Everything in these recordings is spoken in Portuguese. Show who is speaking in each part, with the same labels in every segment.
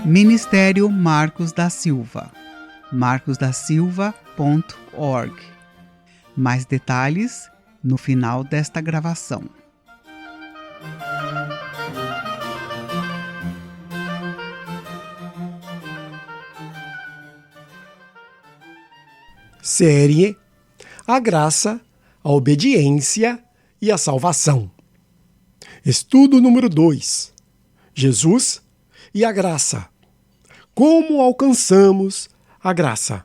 Speaker 1: Ministério Marcos da Silva, marcosdasilva.org. Mais detalhes no final desta gravação.
Speaker 2: Série A Graça, a Obediência e a Salvação. Estudo número 2. Jesus e a Graça. Como alcançamos a graça?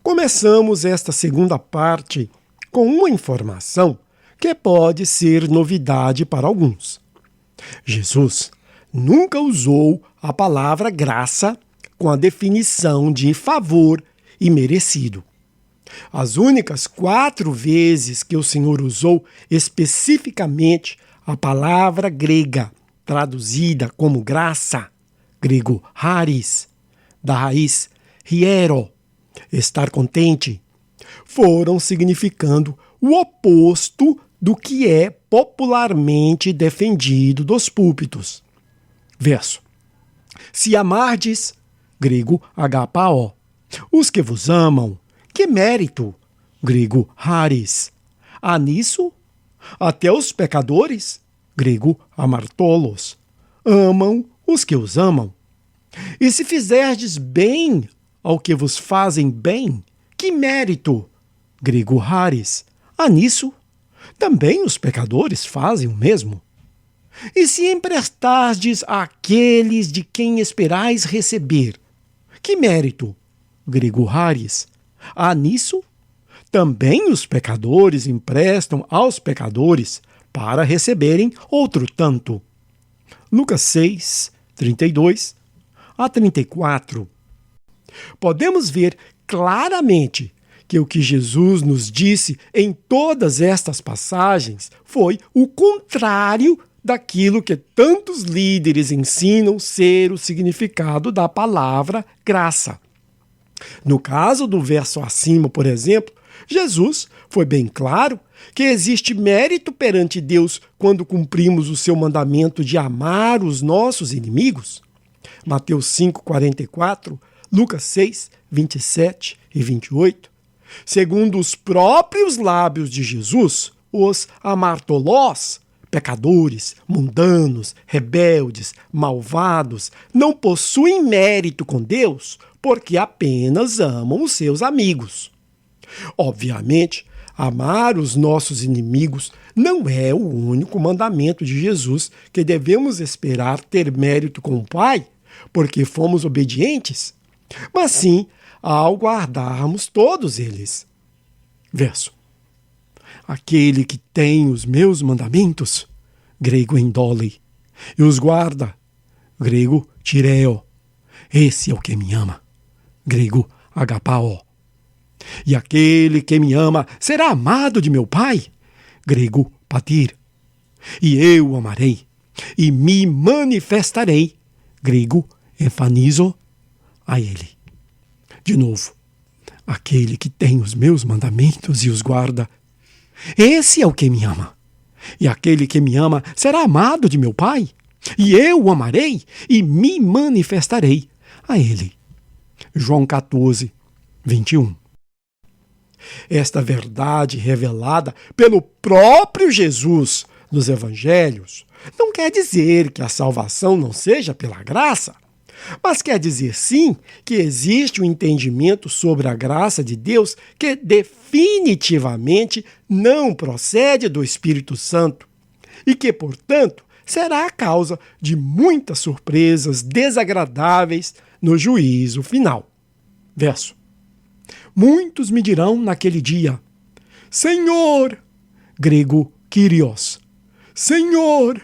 Speaker 2: Começamos esta segunda parte com uma informação que pode ser novidade para alguns. Jesus nunca usou a palavra graça com a definição de favor e merecido. As únicas 4 vezes que o Senhor usou especificamente a palavra grega traduzida como graça, grego charis, da raiz hiero, estar contente, foram significando o oposto do que é popularmente defendido dos púlpitos. Verso: se amardes, grego agapao, os que vos amam, que mérito, grego charis, há nisso? Até os pecadores, grego amartolos, amam os que os amam. E se fizerdes bem ao que vos fazem bem, que mérito, grego charis, há nisso? Também os pecadores fazem o mesmo. E se emprestardes àqueles de quem esperais receber, que mérito, grego charis, há nisso? Também os pecadores emprestam aos pecadores para receberem outro tanto. Lucas 6, 32 a 34. Podemos ver claramente que o que Jesus nos disse em todas estas passagens foi o contrário daquilo que tantos líderes ensinam ser o significado da palavra graça. No caso do verso acima, por exemplo, Jesus foi bem claro que existe mérito perante Deus quando cumprimos o seu mandamento de amar os nossos inimigos. Mateus 5,44, Lucas 6, 27 e 28. Segundo os próprios lábios de Jesus, os amartolós, pecadores, mundanos, rebeldes, malvados, não possuem mérito com Deus porque apenas amam os seus amigos. Obviamente, amar os nossos inimigos não é o único mandamento de Jesus que devemos esperar ter mérito com o Pai, porque fomos obedientes, mas sim ao guardarmos todos eles. Verso: aquele que tem os meus mandamentos, grego endole, e os guarda, grego tireo, esse é o que me ama, grego agapao. E aquele que me ama será amado de meu Pai, grego patir. E eu o amarei, e me manifestarei, grego enfanizo, a ele. De novo, aquele que tem os meus mandamentos e os guarda, esse é o que me ama. E aquele que me ama será amado de meu Pai, e eu o amarei, e me manifestarei a ele. João 14, 21. Esta verdade revelada pelo próprio Jesus nos evangelhos não quer dizer que a salvação não seja pela graça, mas quer dizer sim que existe um entendimento sobre a graça de Deus que definitivamente não procede do Espírito Santo e que, portanto, será a causa de muitas surpresas desagradáveis no juízo final. Verso: muitos me dirão naquele dia, Senhor, grego Kyrios, Senhor,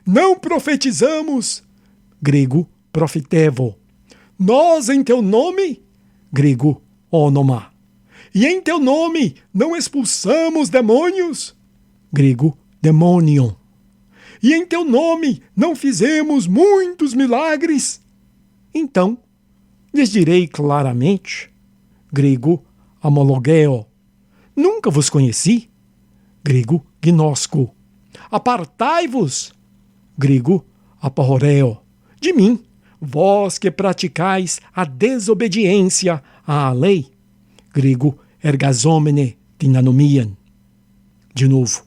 Speaker 2: não profetizamos, grego profetevo, nós em teu nome, grego onoma, e em teu nome não expulsamos demônios, grego demônion, e em teu nome não fizemos muitos milagres. Então lhes direi claramente, grego homologeo, nunca vos conheci, grego gnosco, apartai-vos, grego aporreo, de mim, vós que praticais a desobediência à lei. Grego, ergazomene tinanomian. De novo,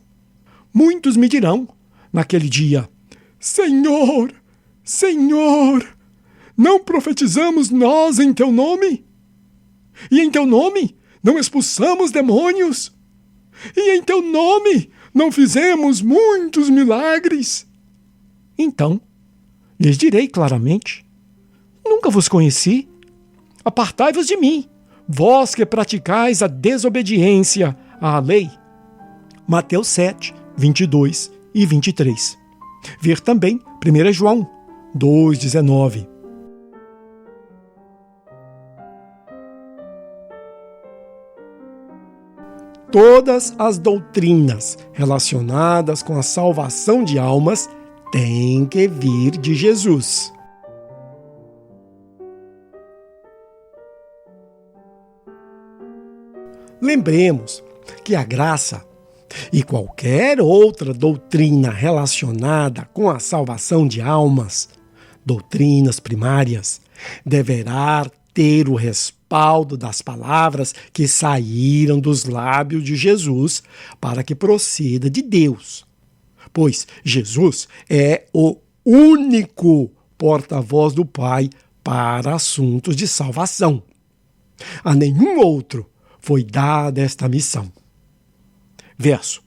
Speaker 2: muitos me dirão, naquele dia, Senhor, Senhor, não profetizamos nós em teu nome? E em teu nome não expulsamos demônios? E em teu nome não fizemos muitos milagres? Então, lhes direi claramente, nunca vos conheci. Apartai-vos de mim, vós que praticais a desobediência à lei. Mateus 7, 22 e 23. Ver também 1 João 2, 19. Todas as doutrinas relacionadas com a salvação de almas têm que vir de Jesus. Lembremos que a graça e qualquer outra doutrina relacionada com a salvação de almas, doutrinas primárias, deverá ter o respaldo das palavras que saíram dos lábios de Jesus para que proceda de Deus. Pois Jesus é o único porta-voz do Pai para assuntos de salvação. A nenhum outro foi dada esta missão. Verso.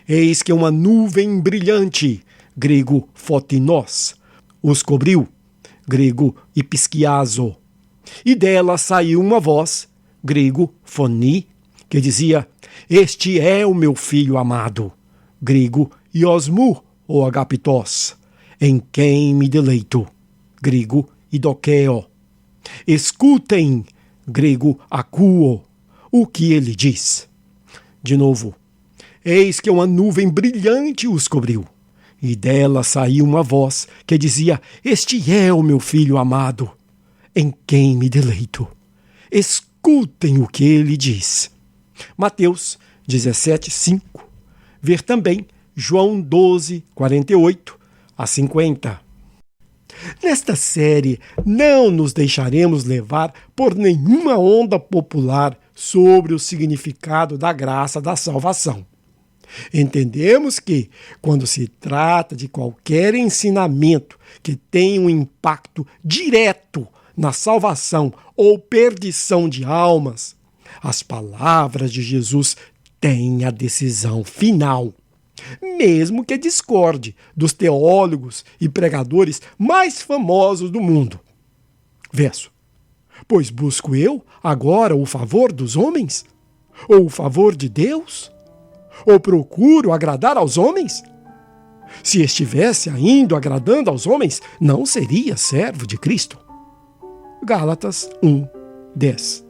Speaker 2: Eis que uma nuvem brilhante, grego fotinos, os cobriu, grego ipisquiazo, e dela saiu uma voz, grego foni, que dizia, este é o meu filho amado, grego iosmu ou agapitos, em quem me deleito, grego idokeo. Escutem, grego akuo, o que ele diz. De novo, eis que uma nuvem brilhante os cobriu, e dela saiu uma voz que dizia, este é o meu filho amado, em quem me deleito. Escutem o que ele diz. Mateus 17, 5. Ver também João 12, 48 a 50. Nesta série, não nos deixaremos levar por nenhuma onda popular sobre o significado da graça da salvação. Entendemos que, quando se trata de qualquer ensinamento que tenha um impacto direto na salvação ou perdição de almas, as palavras de Jesus têm a decisão final, mesmo que discorde dos teólogos e pregadores mais famosos do mundo. Verso. Pois busco eu agora o favor dos homens? Ou o favor de Deus? Ou procuro agradar aos homens? Se estivesse ainda agradando aos homens, não seria servo de Cristo. Gálatas 1, 10.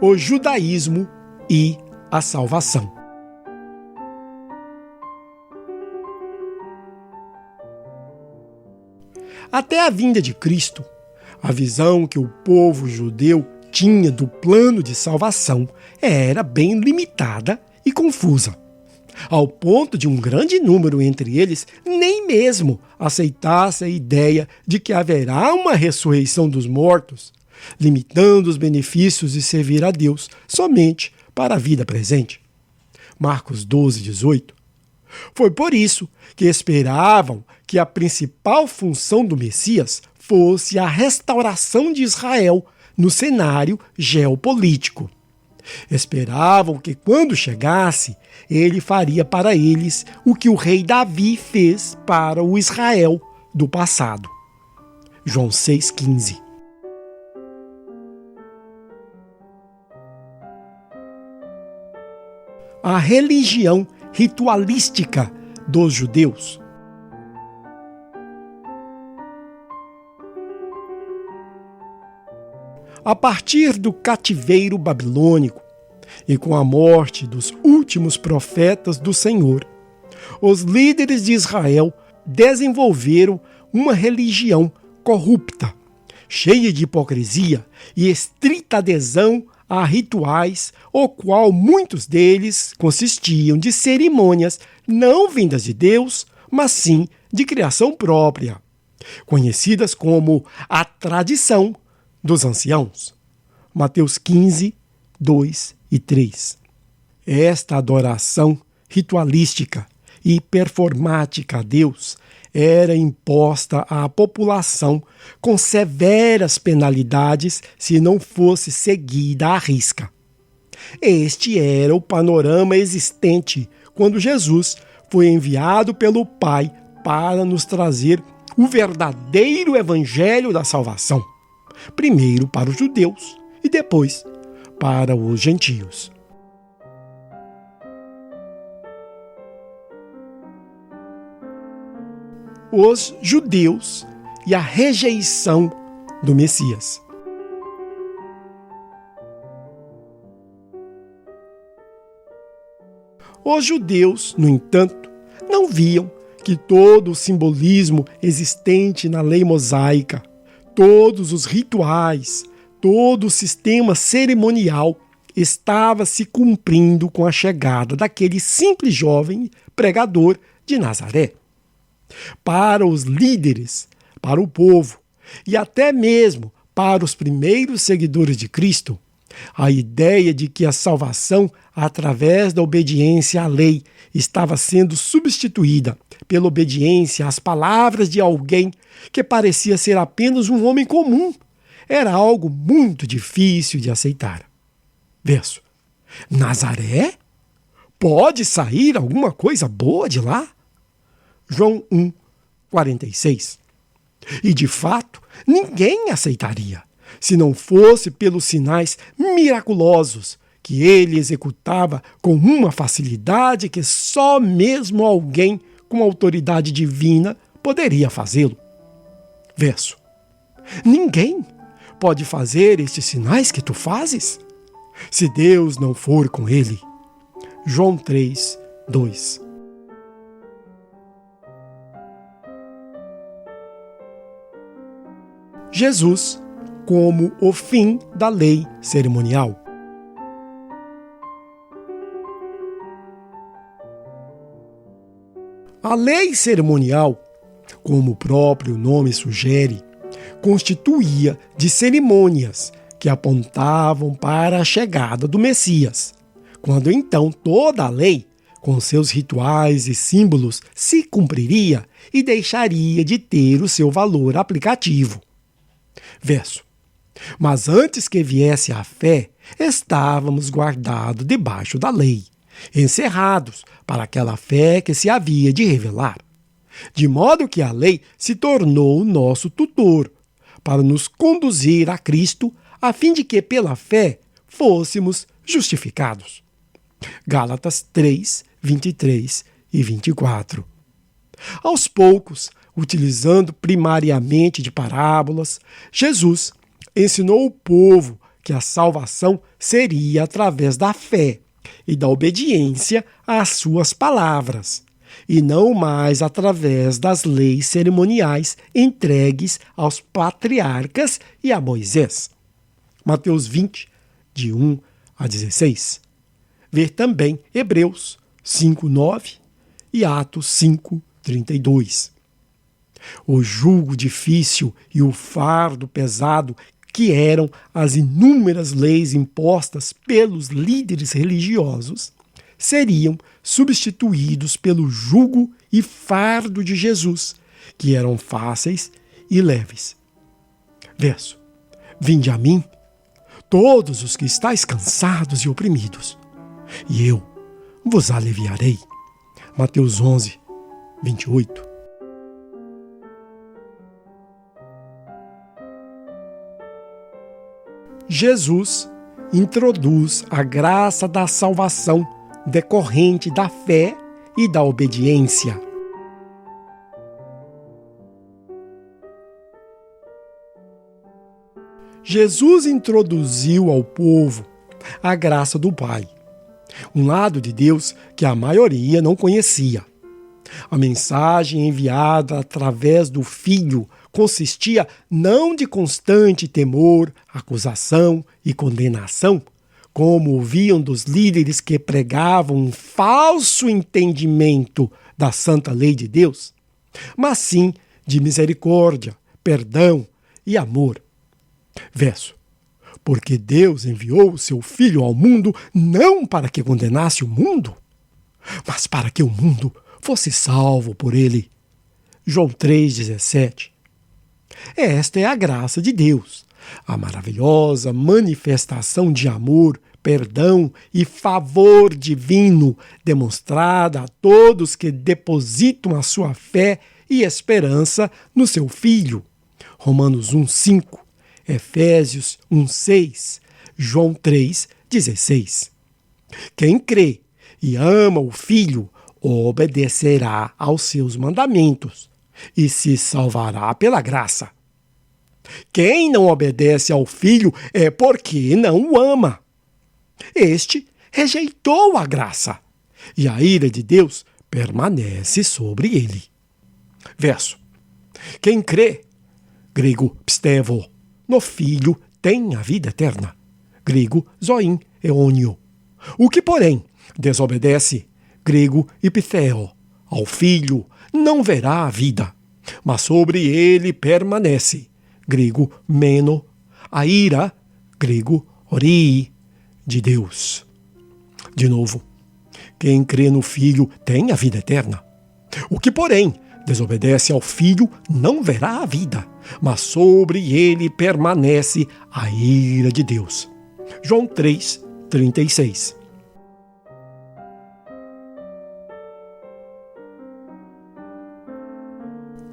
Speaker 2: O judaísmo e a salvação. Até a vinda de Cristo, a visão que o povo judeu tinha do plano de salvação era bem limitada e confusa, ao ponto de um grande número entre eles nem mesmo aceitasse a ideia de que haverá uma ressurreição dos mortos, limitando os benefícios de servir a Deus somente para a vida presente. Marcos 12, 18. Foi por isso que esperavam que a principal função do Messias fosse a restauração de Israel no cenário geopolítico. Esperavam que, quando chegasse, ele faria para eles o que o rei Davi fez para o Israel do passado. João 6,15. A religião ritualística dos judeus. A partir do cativeiro babilônico e com a morte dos últimos profetas do Senhor, os líderes de Israel desenvolveram uma religião corrupta, cheia de hipocrisia e estrita adesão a rituais, o qual muitos deles consistiam de cerimônias não vindas de Deus, mas sim de criação própria, conhecidas como a tradição dos anciãos. Mateus 15, 2 e 3. Esta adoração ritualística e performática a Deus era imposta à população com severas penalidades se não fosse seguida à risca. Este era o panorama existente quando Jesus foi enviado pelo Pai para nos trazer o verdadeiro evangelho da salvação, primeiro para os judeus e depois para os gentios. Os judeus e a rejeição do Messias. Os judeus, no entanto, não viam que todo o simbolismo existente na lei mosaica, todos os rituais, todo o sistema cerimonial estava se cumprindo com a chegada daquele simples jovem pregador de Nazaré. Para os líderes, para o povo e até mesmo para os primeiros seguidores de Cristo, a ideia de que a salvação através da obediência à lei estava sendo substituída pela obediência às palavras de alguém que parecia ser apenas um homem comum era algo muito difícil de aceitar. Verso: Nazaré? Pode sair alguma coisa boa de lá? João 1, 46. E de fato, ninguém aceitaria, se não fosse pelos sinais miraculosos que ele executava com uma facilidade que só mesmo alguém com autoridade divina poderia fazê-lo. Verso: Ninguém pode fazer estes sinais que tu fazes, se Deus não for com ele. João 3, 2. Jesus como o fim da lei cerimonial. A lei cerimonial, como o próprio nome sugere, constituía de cerimônias que apontavam para a chegada do Messias, quando então toda a lei, com seus rituais e símbolos, se cumpriria e deixaria de ter o seu valor aplicativo. Verso: Mas antes que viesse a fé, estávamos guardados debaixo da lei, encerrados para aquela fé que se havia de revelar. De modo que a lei se tornou o nosso tutor, para nos conduzir a Cristo, a fim de que pela fé fôssemos justificados. Gálatas 3, 23 e 24. Aos poucos, utilizando primariamente de parábolas, Jesus ensinou o povo que a salvação seria através da fé e da obediência às suas palavras, e não mais através das leis cerimoniais entregues aos patriarcas e a Moisés. Mateus 20, de 1 a 16. Ver também Hebreus 5, 9 e Atos 5, 32. O jugo difícil e o fardo pesado que eram as inúmeras leis impostas pelos líderes religiosos seriam substituídos pelo jugo e fardo de Jesus, que eram fáceis e leves. Verso: Vinde a mim, todos os que estáis cansados e oprimidos, e eu vos aliviarei. Mateus 11, 28. Jesus introduz a graça da salvação decorrente da fé e da obediência. Jesus introduziu ao povo a graça do Pai, um lado de Deus que a maioria não conhecia. A mensagem enviada através do Filho consistia não de constante temor, acusação e condenação, como ouviam dos líderes que pregavam um falso entendimento da santa lei de Deus, mas sim de misericórdia, perdão e amor. Verso: porque Deus enviou o seu Filho ao mundo não para que condenasse o mundo, mas para que o mundo fosse salvo por ele. João 3,17. Esta é a graça de Deus, a maravilhosa manifestação de amor, perdão e favor divino demonstrada a todos que depositam a sua fé e esperança no seu Filho. Romanos 1,5, Efésios 1,6, João 3,16. Quem crê e ama o Filho obedecerá aos seus mandamentos e se salvará pela graça. Quem não obedece ao Filho é porque não o ama. Este rejeitou a graça, e a ira de Deus permanece sobre ele. Verso: quem crê, grego pstevo, no Filho tem a vida eterna, grego zoin eônio. O que, porém, desobedece, grego ipitheo, ao Filho não verá a vida, mas sobre ele permanece, grego meno, a ira, grego orii, de Deus. De novo, quem crê no Filho tem a vida eterna. O que, porém, desobedece ao Filho não verá a vida, mas sobre ele permanece a ira de Deus. João 3,36.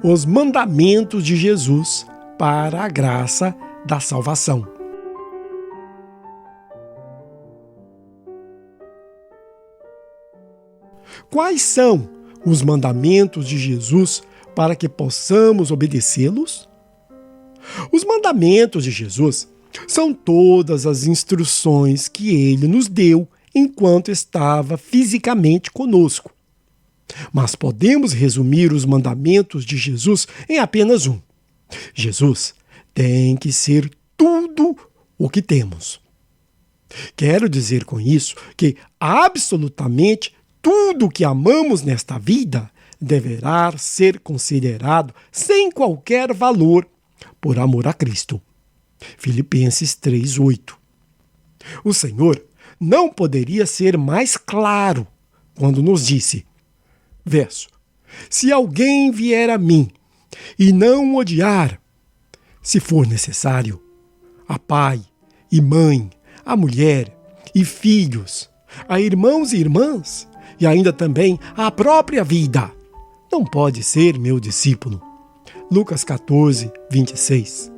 Speaker 2: Os mandamentos de Jesus para a graça da salvação. Quais são os mandamentos de Jesus para que possamos obedecê-los? Os mandamentos de Jesus são todas as instruções que ele nos deu enquanto estava fisicamente conosco. Mas podemos resumir os mandamentos de Jesus em apenas um. Jesus tem que ser tudo o que temos. Quero dizer com isso que absolutamente tudo que amamos nesta vida deverá ser considerado sem qualquer valor por amor a Cristo. Filipenses 3,8. O Senhor não poderia ser mais claro quando nos disse, verso: se alguém vier a mim e não odiar, se for necessário, a pai e mãe, a mulher e filhos, a irmãos e irmãs, e ainda também a própria vida, não pode ser meu discípulo. Lucas 14:26.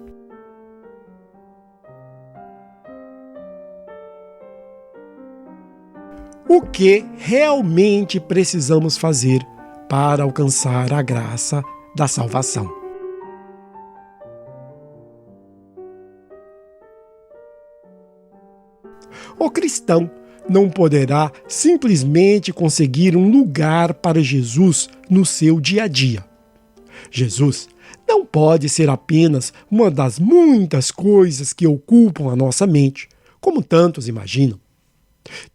Speaker 2: O que realmente precisamos fazer para alcançar a graça da salvação? O cristão não poderá simplesmente conseguir um lugar para Jesus no seu dia a dia. Jesus não pode ser apenas uma das muitas coisas que ocupam a nossa mente, como tantos imaginam.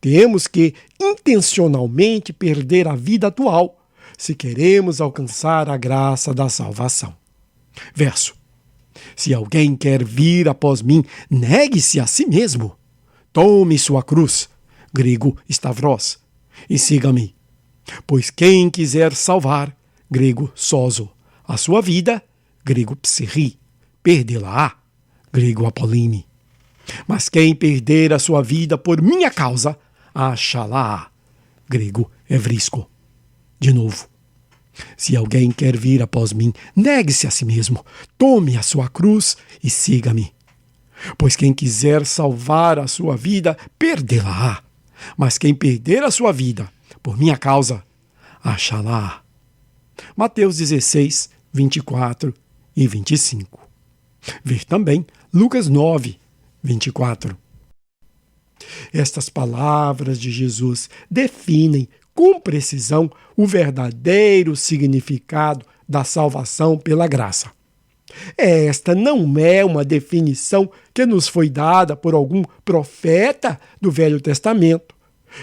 Speaker 2: Temos que intencionalmente perder a vida atual se queremos alcançar a graça da salvação. Verso: se alguém quer vir após mim, negue-se a si mesmo. Tome sua cruz, grego stavros, e siga-me. Pois quem quiser salvar, grego sozo, a sua vida, grego psirri, perdê-la-á, grego apoline. Mas quem perder a sua vida por minha causa, achá-la-á, grego evrisco. De novo, se alguém quer vir após mim, negue-se a si mesmo, tome a sua cruz e siga-me. Pois quem quiser salvar a sua vida, perdê-la-á. Mas quem perder a sua vida por minha causa, achá-la-á. Mateus 16, 24 e 25. Ver também Lucas 9, 24. Estas palavras de Jesus definem com precisão o verdadeiro significado da salvação pela graça. Esta não é uma definição que nos foi dada por algum profeta do Velho Testamento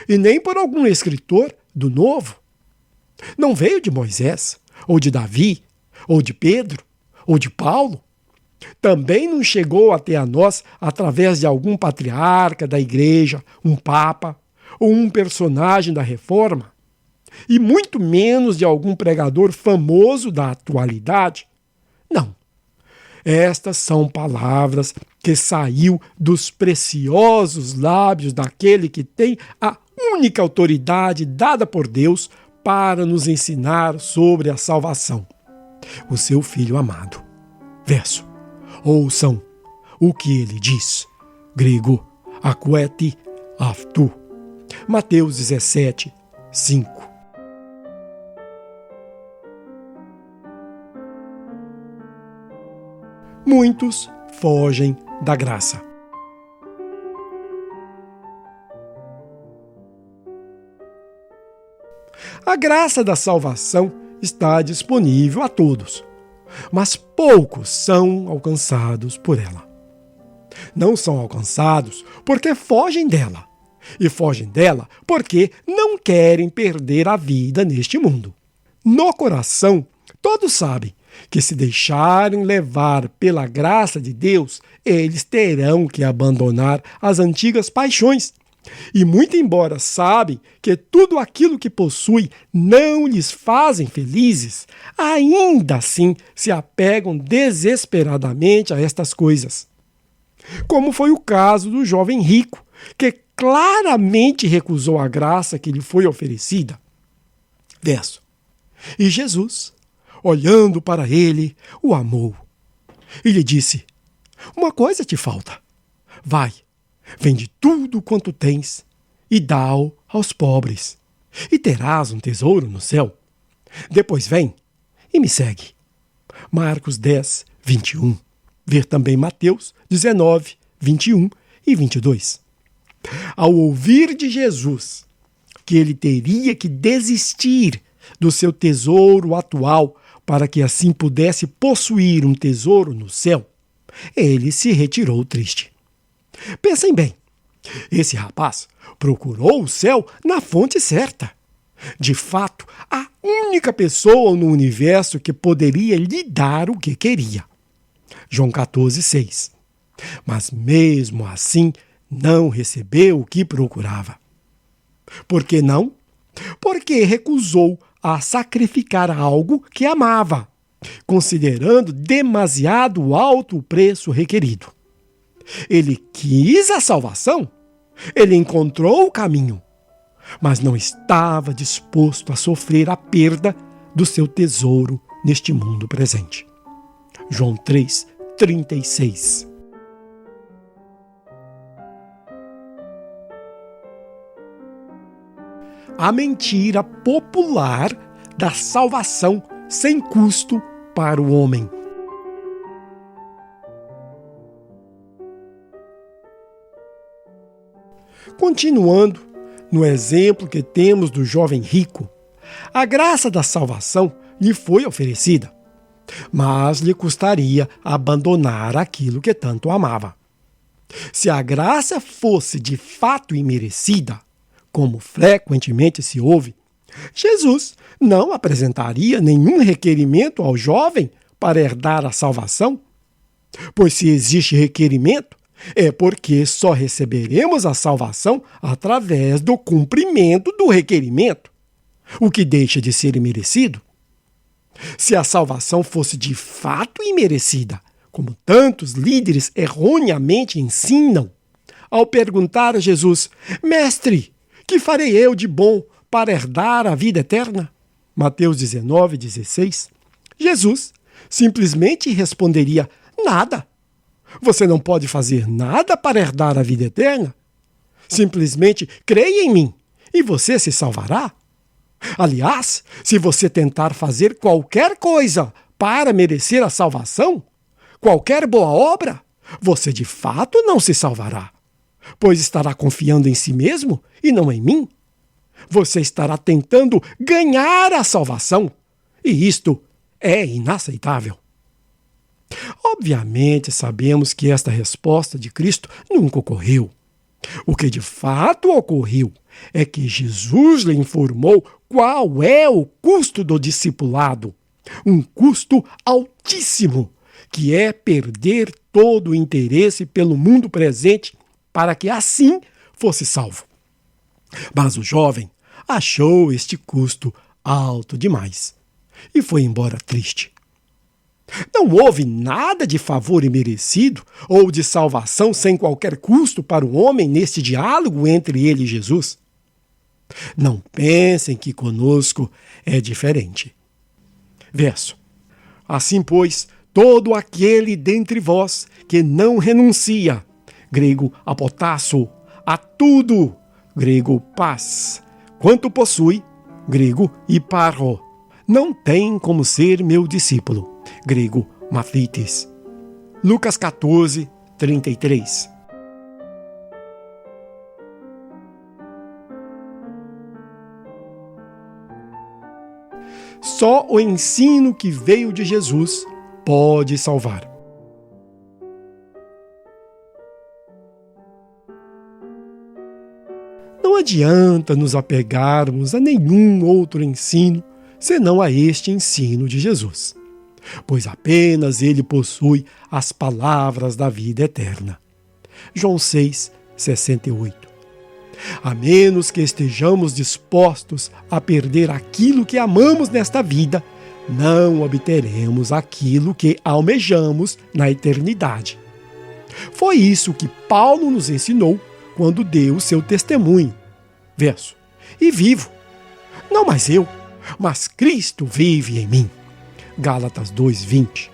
Speaker 2: e nem por algum escritor do Novo. Não veio de Moisés, ou de Davi, ou de Pedro, ou de Paulo. Também não chegou até a nós através de algum patriarca da igreja, um papa, ou um personagem da Reforma, e muito menos de algum pregador famoso da atualidade. Não. Estas são palavras que saiu dos preciosos lábios daquele que tem a única autoridade dada por Deus para nos ensinar sobre a salvação, o seu Filho amado. Verso. Ouçam o que ele diz. Grego, akueti aftu. Mateus 17, 5. Muitos fogem da graça. A graça da salvação está disponível a todos, mas poucos são alcançados por ela. Não são alcançados porque fogem dela, e fogem dela porque não querem perder a vida neste mundo. No coração, todos sabem que se deixarem levar pela graça de Deus, eles terão que abandonar as antigas paixões. E muito embora sabem que tudo aquilo que possuem não lhes fazem felizes, ainda assim se apegam desesperadamente a estas coisas. Como foi o caso do jovem rico, que claramente recusou a graça que lhe foi oferecida. Verso. E Jesus, olhando para ele, o amou. E lhe disse, uma coisa te falta. Vai, vende tudo quanto tens e dá-o aos pobres, e terás um tesouro no céu. Depois vem e me segue. Marcos 10, 21. Ver também Mateus 19, 21 e 22. Ao ouvir de Jesus que ele teria que desistir do seu tesouro atual para que assim pudesse possuir um tesouro no céu, ele se retirou triste. Pensem bem, esse rapaz procurou o céu na fonte certa. De fato, a única pessoa no universo que poderia lhe dar o que queria. João 14, 6. Mas mesmo assim, não recebeu o que procurava. Por que não? Porque recusou a sacrificar algo que amava, considerando demasiado alto o preço requerido. Ele quis a salvação, ele encontrou o caminho, mas não estava disposto a sofrer a perda do seu tesouro neste mundo presente. João 3, 36. A mentira popular da salvação sem custo para o homem. Continuando no exemplo que temos do jovem rico, a graça da salvação lhe foi oferecida, mas lhe custaria abandonar aquilo que tanto amava. Se a graça fosse de fato imerecida, como frequentemente se ouve, Jesus não apresentaria nenhum requerimento ao jovem para herdar a salvação. Pois se existe requerimento, é porque só receberemos a salvação através do cumprimento do requerimento, o que deixa de ser imerecido. Se a salvação fosse de fato imerecida, como tantos líderes erroneamente ensinam, ao perguntar a Jesus, Mestre, que farei eu de bom para herdar a vida eterna? Mateus 19, 16. Jesus simplesmente responderia, nada. Você não pode fazer nada para herdar a vida eterna? Simplesmente creia em mim e você se salvará. Aliás, se você tentar fazer qualquer coisa para merecer a salvação, qualquer boa obra, você de fato não se salvará, pois estará confiando em si mesmo e não em mim. Você estará tentando ganhar a salvação, e isto é inaceitável. Obviamente, sabemos que esta resposta de Cristo nunca ocorreu. O que de fato ocorreu é que Jesus lhe informou qual é o custo do discipulado. Um custo altíssimo, que é perder todo o interesse pelo mundo presente para que assim fosse salvo. Mas o jovem achou este custo alto demais e foi embora triste. Não houve nada de favor imerecido ou de salvação sem qualquer custo para o homem neste diálogo entre ele e Jesus. Não pensem que conosco é diferente. Verso. Assim, pois, todo aquele dentre vós que não renuncia, grego apotasso, a tudo, grego paz, quanto possui, grego hiparro, não tem como ser meu discípulo, grego mathites. Lucas 14, 33. Só o ensino que veio de Jesus pode salvar. Não adianta nos apegarmos a nenhum outro ensino senão a este ensino de Jesus, pois apenas ele possui as palavras da vida eterna. João 6, 68. A menos que estejamos dispostos a perder aquilo que amamos nesta vida, não obteremos aquilo que almejamos na eternidade. Foi isso que Paulo nos ensinou quando deu seu testemunho. Verso. E vivo, não mais eu, mas Cristo vive em mim. Gálatas 2:20.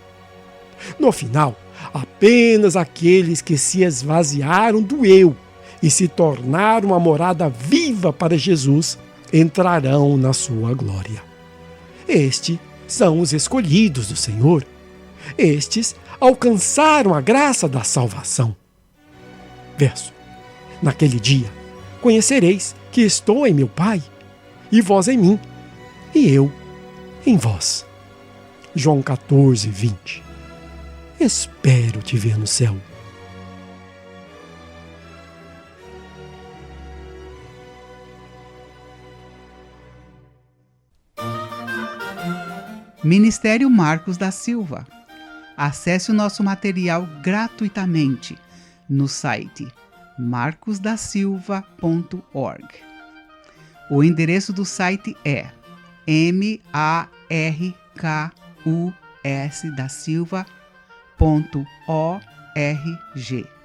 Speaker 2: No final, apenas aqueles que se esvaziaram do eu e se tornaram uma morada viva para Jesus entrarão na sua glória. Estes são os escolhidos do Senhor. Estes alcançaram a graça da salvação. Verso. Naquele dia, conhecereis que estou em meu Pai, e vós em mim, e eu em vós. João 14, 20. Espero te ver no céu.
Speaker 1: Ministério Marcos da Silva. Acesse o nosso material gratuitamente no site marcosdasilva.org. O endereço do site é markusdasilva.org.